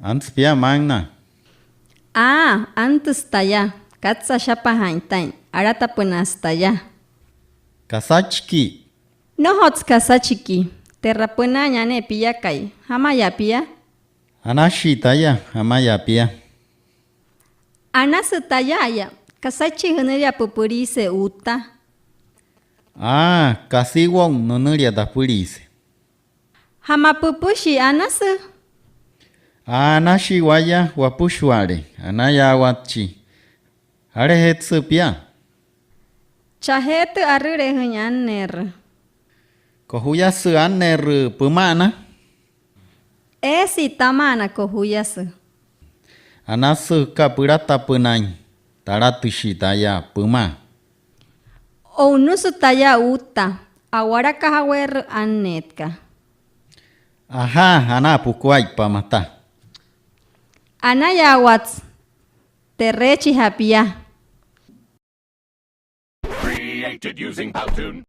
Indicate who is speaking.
Speaker 1: Antes pia magna.
Speaker 2: Antes taya. Katsa shapa haintain. Arata punas taya.
Speaker 1: Kasachki.
Speaker 2: No hots kasachiki. Terrapuna ñane pilla kai. Hamaya pia.
Speaker 1: Anashi taya. Amaya pia.
Speaker 2: Anas tayaya. Kasachi huneria pupurise uta.
Speaker 1: Kasiwon no nuria da pulise.
Speaker 2: Hama pupushi anas.
Speaker 1: Anashi waya wapushware. Anaya wachi. Arehetsu pia.
Speaker 2: Chahet arure hunyaner.
Speaker 1: Kohuyasu aner pumana.
Speaker 2: Esi tamana kohuyas.
Speaker 1: Anasu kapurata punay. Taratushi taya puma.
Speaker 2: Ounusu taya uta. Awara kahawer anetka.
Speaker 1: Ana pukuay pamata.
Speaker 2: Anaya wats. Terrechi hapia.
Speaker 3: Created using Powtoon.